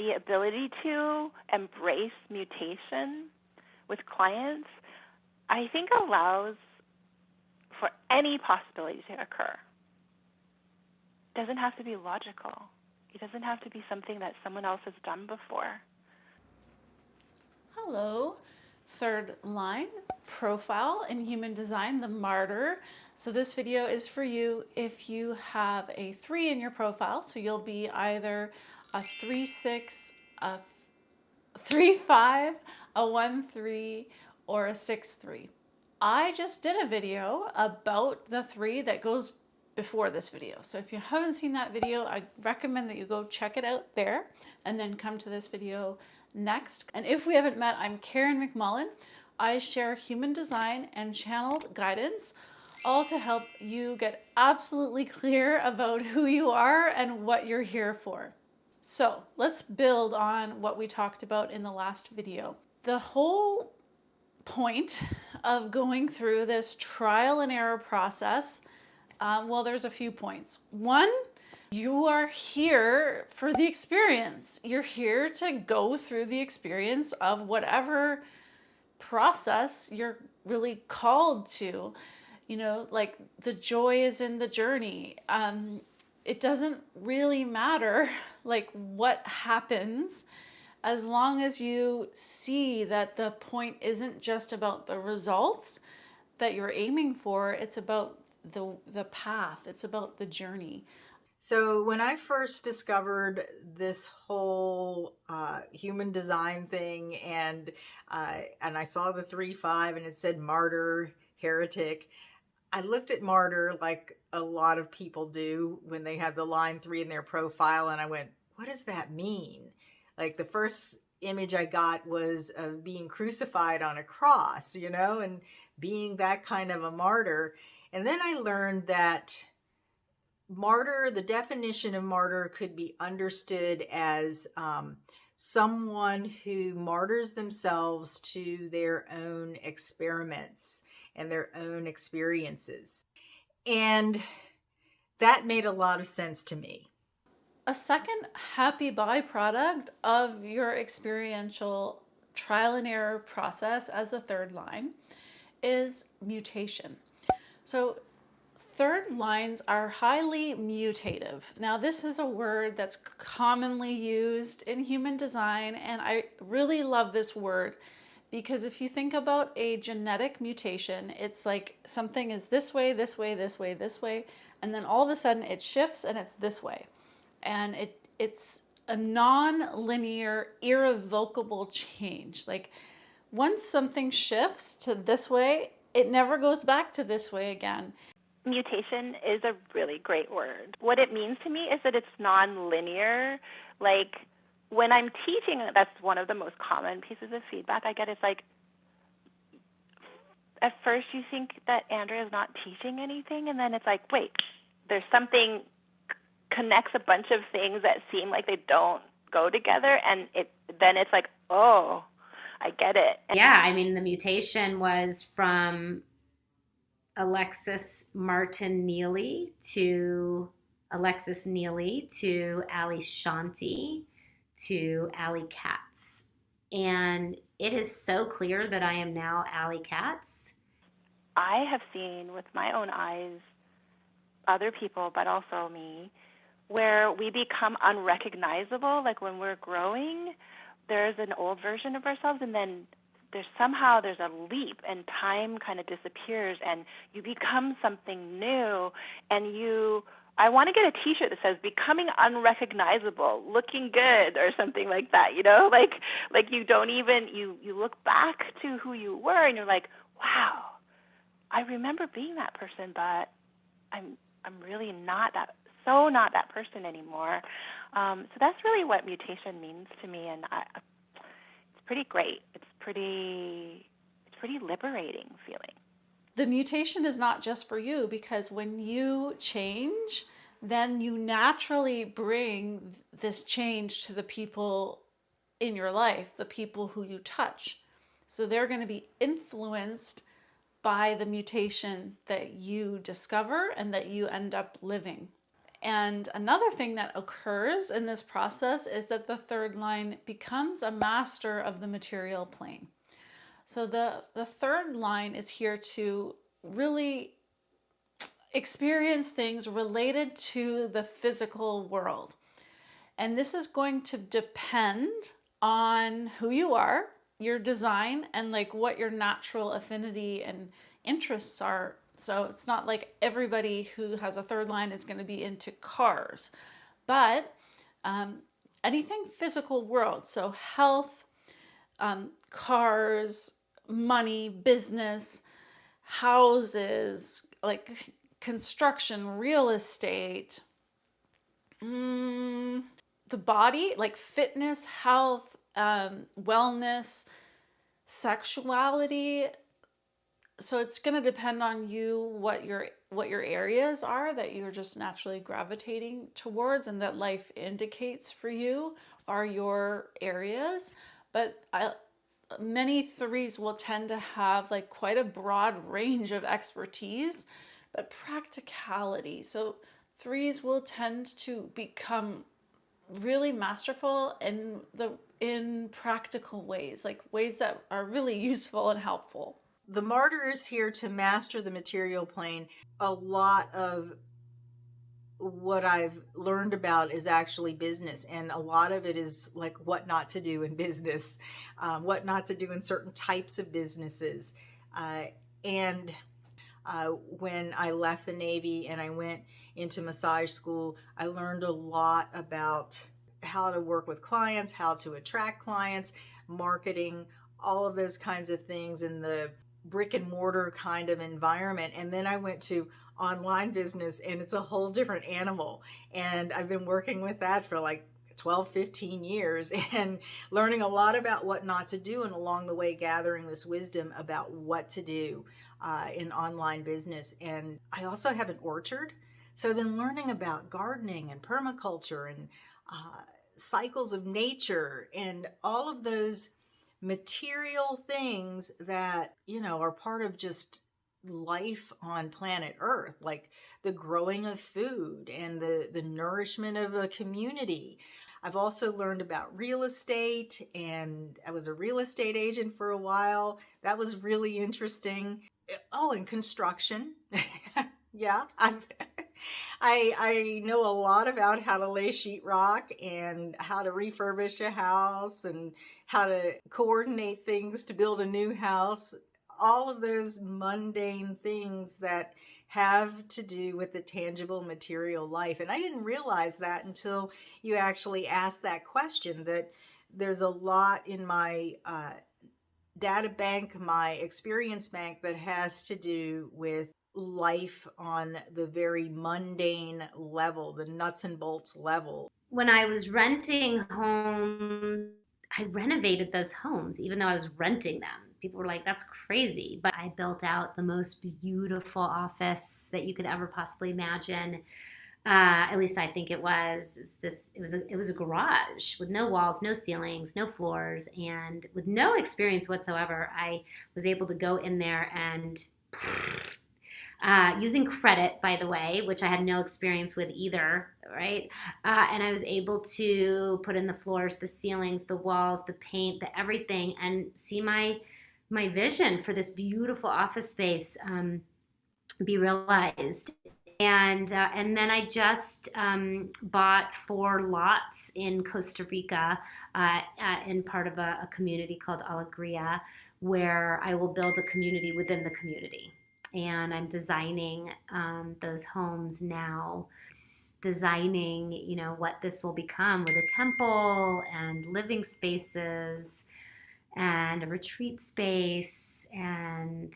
the ability to embrace mutation with clients, I think allows for any possibility to occur. It doesn't have to be logical. It doesn't have to be something that someone else has done before. Hello, third line profile in human design, the Martyr. So this video is for you if you have a 3 in your profile. So you'll be either a 3-6, a 3-5, a 1-3, or a 6-3. I just did a video about the 3 that goes before this video. So if you haven't seen that video, I recommend that you go check it out there and then come to this video next. And if we haven't met, I'm Karen McMullen. I share human design and channeled guidance, all to help you get absolutely clear about who you are and what you're here for. So let's build on what we talked about in the last video. The whole point of going through this trial and error process, well, there's a few points. One, you are here for the experience. You're here to go through the experience of whatever process you're really called to. You know, like the joy is in the journey. It doesn't really matter like what happens, as long as you see that the point isn't just about the results that you're aiming for, it's about the path, it's about the journey. So when I first discovered this whole human design thing, and I saw the 3-5 and it said Martyr, Heretic, I looked at Martyr like a lot of people do when they have the line 3 in their profile, and I went, what does that mean? Like the first image I got was of being crucified on a cross, you know, and being that kind of a martyr. And then I learned that martyr, the definition of martyr could be understood as someone who martyrs themselves to their own experiments and their own experiences. And that made a lot of sense to me. A second happy byproduct of your experiential trial and error process as a third line is mutation. So third lines are highly mutative. Now, this is a word that's commonly used in human design, and I really love this word because if you think about a genetic mutation, it's like something is this way, this way, this way, this way, and then all of a sudden it shifts and it's this way. And it's a non-linear, irrevocable change. Like once something shifts to this way, it never goes back to this way again. Mutation is a really great word. What it means to me is that it's non-linear. Like when I'm teaching, that's one of the most common pieces of feedback I get. It's like, at first you think that Andrea is not teaching anything, and then it's like, wait, there's something connects a bunch of things that seem like they don't go together, and then it's like, oh, I get it. Yeah, I mean, the mutation was from Alexis Martin Neely to Alexis Neely to Ali Shanti to Ali KATZ. And it is so clear that I am now Ali KATZ. I have seen with my own eyes other people, but also me, where we become unrecognizable. Like when we're growing, there's an old version of ourselves, and then there's a leap, and time kind of disappears, and you become something new. And I want to get a T-shirt that says "Becoming Unrecognizable, Looking Good" or something like that. You know, like you don't even you look back to who you were, and you're like, wow, I remember being that person, but I'm really not that person anymore. So that's really what mutation means to me, and it's pretty great. It's pretty liberating feeling. The mutation is not just for you, because when you change, then you naturally bring this change to the people in your life, the people who you touch. So they're going to be influenced by the mutation that you discover and that you end up living. And another thing that occurs in this process is that the third line becomes a master of the material plane. So the third line is here to really experience things related to the physical world. And this is going to depend on who you are, your design, and like what your natural affinity and interests are. So it's not like everybody who has a third line is going to be into cars, but anything physical world. So health, cars, money, business, houses, like construction, real estate, the body, like fitness, health, wellness, sexuality. So it's going to depend on you what your areas are that you're just naturally gravitating towards and that life indicates for you are your areas. But many threes will tend to have like quite a broad range of expertise, but practicality. So threes will tend to become really masterful in practical ways, like ways that are really useful and helpful. The Martyr is here to master the material plane. A lot of what I've learned about is actually business, and a lot of it is like what not to do in business, what not to do in certain types of businesses. And when I left the Navy and I went into massage school, I learned a lot about how to work with clients, how to attract clients, marketing, all of those kinds of things in the brick and mortar kind of environment. And then I went to online business, and it's a whole different animal. And I've been working with that for like 12, 15 years and learning a lot about what not to do, and along the way gathering this wisdom about what to do in online business. And I also have an orchard. So I've been learning about gardening and permaculture and cycles of nature and all of those material things that, are part of just life on planet Earth, like the growing of food and the nourishment of a community. I've also learned about real estate, and I was a real estate agent for a while. That was really interesting. Oh, and construction. Yeah, I know a lot about how to lay sheetrock and how to refurbish a house and how to coordinate things to build a new house. All of those mundane things that have to do with the tangible material life. And I didn't realize that until you actually asked that question, that there's a lot in my data bank, my experience bank, that has to do with life on the very mundane level, the nuts and bolts level. When I was renting homes, I renovated those homes, even though I was renting them. People were like, that's crazy. But I built out the most beautiful office that you could ever possibly imagine. At least I think it was. It was a garage with no walls, no ceilings, no floors, and with no experience whatsoever. I was able to go in there and using credit, by the way, which I had no experience with either, right? And I was able to put in the floors, the ceilings, the walls, the paint, the everything, and see my vision for this beautiful office space be realized. And then I just bought 4 lots in Costa Rica in part of a community called ANDREA, where I will build a community within the community. And I'm designing those homes now, designing, what this will become with a temple and living spaces and a retreat space, and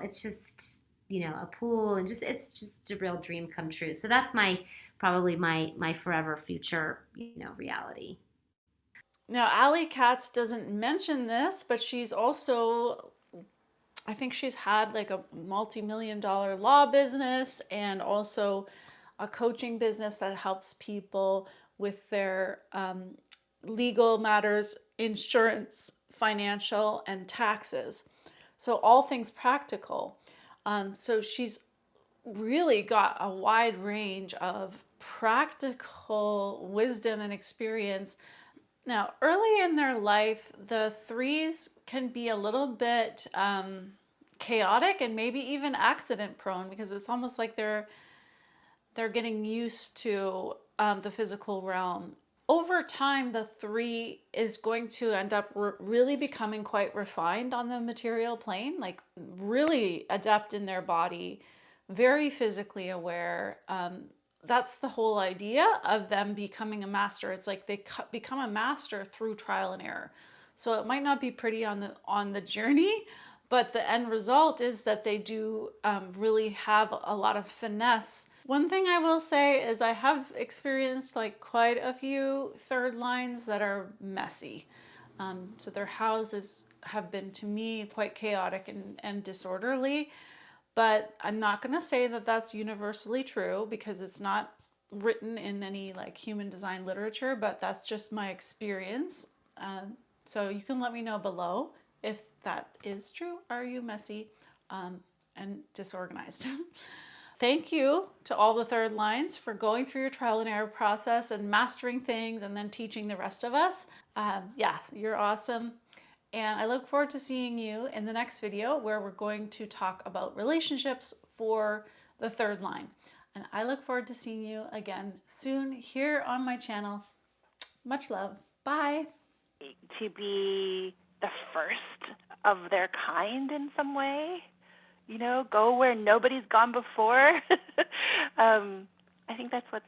it's just, a pool, and it's just a real dream come true. So that's probably my forever future, reality. Now, Ali KATZ doesn't mention this, but she's also, I think she's had like a multi-million-dollar law business and also a coaching business that helps people with their legal matters, insurance, financial, and taxes. So all things practical. So she's really got a wide range of practical wisdom and experience. Now, early in their life, the 3s can be a little bit chaotic and maybe even accident prone, because it's almost like they're getting used to the physical realm. Over time, the 3 is going to end up really becoming quite refined on the material plane, like really adept in their body, very physically aware. That's the whole idea of them becoming a master. It's like they become a master through trial and error. So it might not be pretty on the journey, but the end result is that they do really have a lot of finesse. One thing I will say is I have experienced like quite a few 3rd lines that are messy. So their houses have been, to me, quite chaotic and disorderly. But I'm not going to say that that's universally true, because it's not written in any like human design literature, but that's just my experience. So you can let me know below if that is true. Are you messy and disorganized? Thank you to all the 3rd lines for going through your trial and error process and mastering things and then teaching the rest of us. Yeah, you're awesome. And I look forward to seeing you in the next video, where we're going to talk about relationships for the 3rd line. And I look forward to seeing you again soon here on my channel. Much love. Bye. To be the first of their kind in some way, you know, go where nobody's gone before. I think that's what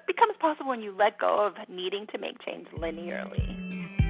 becomes possible when you let go of needing to make change linearly.